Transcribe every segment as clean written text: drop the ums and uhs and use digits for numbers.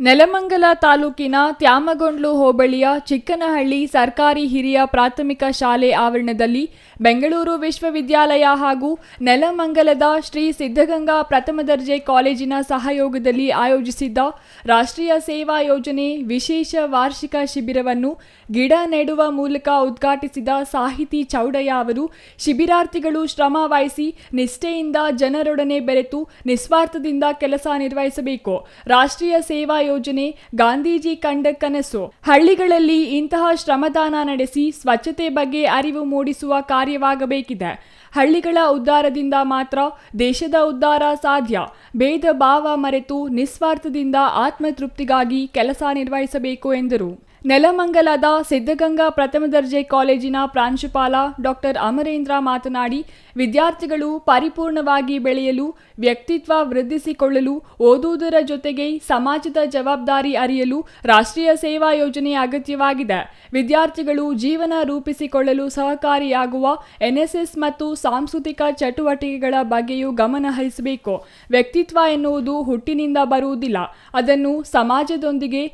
ನೆಲಮಂಗಲ ತಾಲೂಕಿನ ತ್ಯಾಮಗೊಂಡ್ಲು ಹೋಬಳಿಯ ಚಿಕ್ಕನಹಳ್ಳಿ ಸರ್ಕಾರಿ ಹಿರಿಯ ಪ್ರಾಥಮಿಕ ಶಾಲೆ ಆವರಣದಲ್ಲಿ ಬೆಂಗಳೂರು ವಿಶ್ವವಿದ್ಯಾಲಯ ಹಾಗೂ ನೆಲಮಂಗಲದ ಶ್ರೀ ಸಿದ್ಧಗಂಗಾ ಪ್ರಥಮ ದರ್ಜೆ ಕಾಲೇಜಿನ ಸಹಯೋಗದಲ್ಲಿ ಆಯೋಜಿಸಿದ್ದ ರಾಷ್ಟ್ರೀಯ ಸೇವಾ ಯೋಜನೆ ವಿಶೇಷ ವಾರ್ಷಿಕ ಶಿಬಿರವನ್ನು ಗಿಡ ನೆಡುವ ಮೂಲಕ ಉದ್ಘಾಟಿಸಿದ ಸಾಹಿತಿ ಚೌಡಯ್ಯ ಅವರು ಶಿಬಿರಾರ್ಥಿಗಳು ಶ್ರಮ ವಹಿಸಿ ನಿಷ್ಠೆಯಿಂದ ಜನರೊಡನೆ ಬೆರೆತು ನಿಸ್ವಾರ್ಥದಿಂದ ಕೆಲಸ ನಿರ್ವಹಿಸಬೇಕು. ರಾಷ್ಟ್ರೀಯ ಸೇವಾ ಯೋಜನೆ ಗಾಂಧೀಜಿ ಕಂಡ ಕನಸು. ಹಳ್ಳಿಗಳಲ್ಲಿ ಇಂತಹ ಶ್ರಮದಾನ ನಡೆಸಿ ಸ್ವಚ್ಛತೆ ಬಗ್ಗೆ ಅರಿವು ಮೂಡಿಸುವ ಕಾರ್ಯವಾಗಬೇಕಿದೆ. ಹಳ್ಳಿಗಳ ಉದ್ಧಾರದಿಂದ ಮಾತ್ರ ದೇಶದ ಉದ್ಧಾರ ಸಾಧ್ಯ. ಭೇದ ಭಾವ ಮರೆತು ನಿಸ್ವಾರ್ಥದಿಂದ ಆತ್ಮತೃಪ್ತಿಗಾಗಿ ಕೆಲಸ ನಿರ್ವಹಿಸಬೇಕು ಎಂದರು. ನೆಲಮಂಗಲದ ಸಿದ್ಧಗಂಗಾ ಪ್ರಥಮ ದರ್ಜೆ ಕಾಲೇಜಿನ ಪ್ರಾಂಶುಪಾಲ ಡಾಕ್ಟರ್ ಅಮರೇಂದ್ರ ಮಾತನಾಡಿ, ವಿದ್ಯಾರ್ಥಿಗಳು ಪರಿಪೂರ್ಣವಾಗಿ ಬೆಳೆಯಲು, ವ್ಯಕ್ತಿತ್ವ ವೃದ್ಧಿಸಿಕೊಳ್ಳಲು, ಓದುವುದರ ಜೊತೆಗೆ ಸಮಾಜದ ಜವಾಬ್ದಾರಿ ಅರಿಯಲು ರಾಷ್ಟ್ರೀಯ ಸೇವಾ ಯೋಜನೆ ಅಗತ್ಯವಾಗಿದೆ. ವಿದ್ಯಾರ್ಥಿಗಳು ಜೀವನ ರೂಪಿಸಿಕೊಳ್ಳಲು ಸಹಕಾರಿಯಾಗುವ ಎನ್ಎಸ್ಎಸ್ ಮತ್ತು ಸಾಂಸ್ಕೃತಿಕ ಚಟುವಟಿಕೆಗಳ ಬಗ್ಗೆಯೂ ಗಮನ ಹರಿಸಬೇಕು. ವ್ಯಕ್ತಿತ್ವ ಎನ್ನುವುದು ಹುಟ್ಟಿನಿಂದ ಬರುವುದಿಲ್ಲ, ಅದನ್ನು ಸಮಾಜದೊಂದಿಗೆ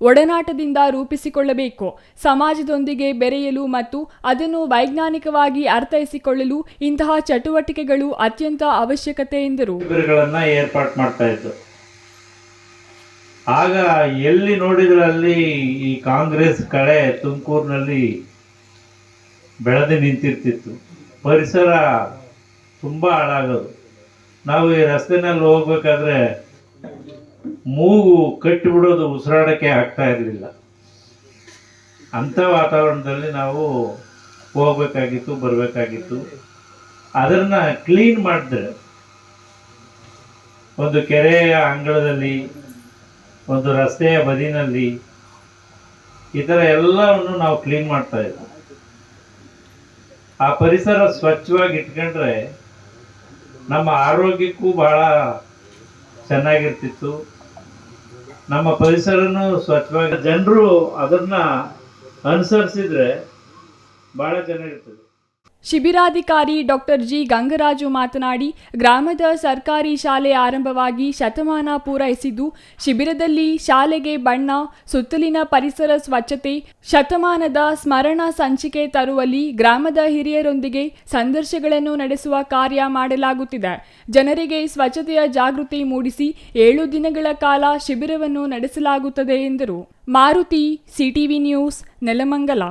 ಒಡನಾಟದಿಂದ ರೂಪಿಸಿಕೊಳ್ಳಬೇಕು. ಸಮಾಜದೊಂದಿಗೆ ಬೆರೆಯಲು ಮತ್ತು ಅದನ್ನು ವೈಜ್ಞಾನಿಕವಾಗಿ ಅರ್ಥೈಸಿಕೊಳ್ಳಲು ಇಂತಹ ಚಟುವಟಿಕೆಗಳು ಅತ್ಯಂತ ಅವಶ್ಯಕತೆ ಎಂದರು. ಏರ್ಪಾಡು ಮಾಡ್ತಾ ಇದ್ದು, ಆಗ ಎಲ್ಲಿ ನೋಡಿದ್ರಲ್ಲಿ ಈ ಕಾಂಗ್ರೆಸ್ ಕಡೆ ತುಮಕೂರಿನಲ್ಲಿ ಬೆಳೆದು ನಿಂತಿರ್ತಿತ್ತು. ಪರಿಸರ ತುಂಬಾ ಹಾಳಾಗೋದು. ನಾವು ಈ ರಸ್ತೆನಲ್ಲಿ ಹೋಗ್ಬೇಕಾದ್ರೆ ಮೂಗು ಕಟ್ಟಿಬಿಡೋದು, ಉಸಿರಾಡಕ್ಕೆ ಆಗ್ತಾ ಇರಲಿಲ್ಲ. ಅಂಥ ವಾತಾವರಣದಲ್ಲಿ ನಾವು ಹೋಗ್ಬೇಕಾಗಿತ್ತು, ಬರಬೇಕಾಗಿತ್ತು. ಅದನ್ನ ಕ್ಲೀನ್ ಮಾಡಿದ್ರೆ ಒಂದು ಕೆರೆಯ ಅಂಗಳದಲ್ಲಿ, ಒಂದು ರಸ್ತೆಯ ಬದಿನಲ್ಲಿ ಈ ಥರ ಎಲ್ಲವನ್ನು ನಾವು ಕ್ಲೀನ್ ಮಾಡ್ತಾ ಇದ್ವಿ. ಆ ಪರಿಸರ ಸ್ವಚ್ಛವಾಗಿ ಇಟ್ಕೊಂಡ್ರೆ ನಮ್ಮ ಆರೋಗ್ಯಕ್ಕೂ ಬಹಳ ಚೆನ್ನಾಗಿರ್ತಿತ್ತು. ನಮ್ಮ ಪರಿಸರನೂ ಸ್ವಚ್ಛವಾಗಿ, ಜನರು ಅದನ್ನ ಅನುಸರಿಸಿದ್ರೆ ಬಹಳ ಚೆನ್ನಾಗಿರ್ತದೆ. ಶಿಬಿರಾಧಿಕಾರಿ ಡಾಕ್ಟರ್ ಜಿ ಗಂಗರಾಜು ಮಾತನಾಡಿ, ಗ್ರಾಮದ ಸರ್ಕಾರಿ ಶಾಲೆ ಆರಂಭವಾಗಿ ಶತಮಾನ ಪೂರೈಸಿದ್ದು, ಶಿಬಿರದಲ್ಲಿ ಶಾಲೆಗೆ ಬಣ್ಣ, ಸುತ್ತಲಿನ ಪರಿಸರ ಸ್ವಚ್ಛತೆ, ಶತಮಾನದ ಸ್ಮರಣ ಸಂಚಿಕೆ ತರುವಲ್ಲಿ ಗ್ರಾಮದ ಹಿರಿಯರೊಂದಿಗೆ ಸಂದರ್ಶನಗಳನ್ನು ನಡೆಸುವ ಕಾರ್ಯ ಮಾಡಲಾಗುತ್ತಿದೆ. ಜನರಿಗೆ ಸ್ವಚ್ಛತೆಯ ಜಾಗೃತಿ ಮೂಡಿಸಿ 7 ದಿನಗಳ ಕಾಲ ಶಿಬಿರವನ್ನು ನಡೆಸಲಾಗುತ್ತದೆ ಎಂದರು. Maruti, CTV news, Nelamangala.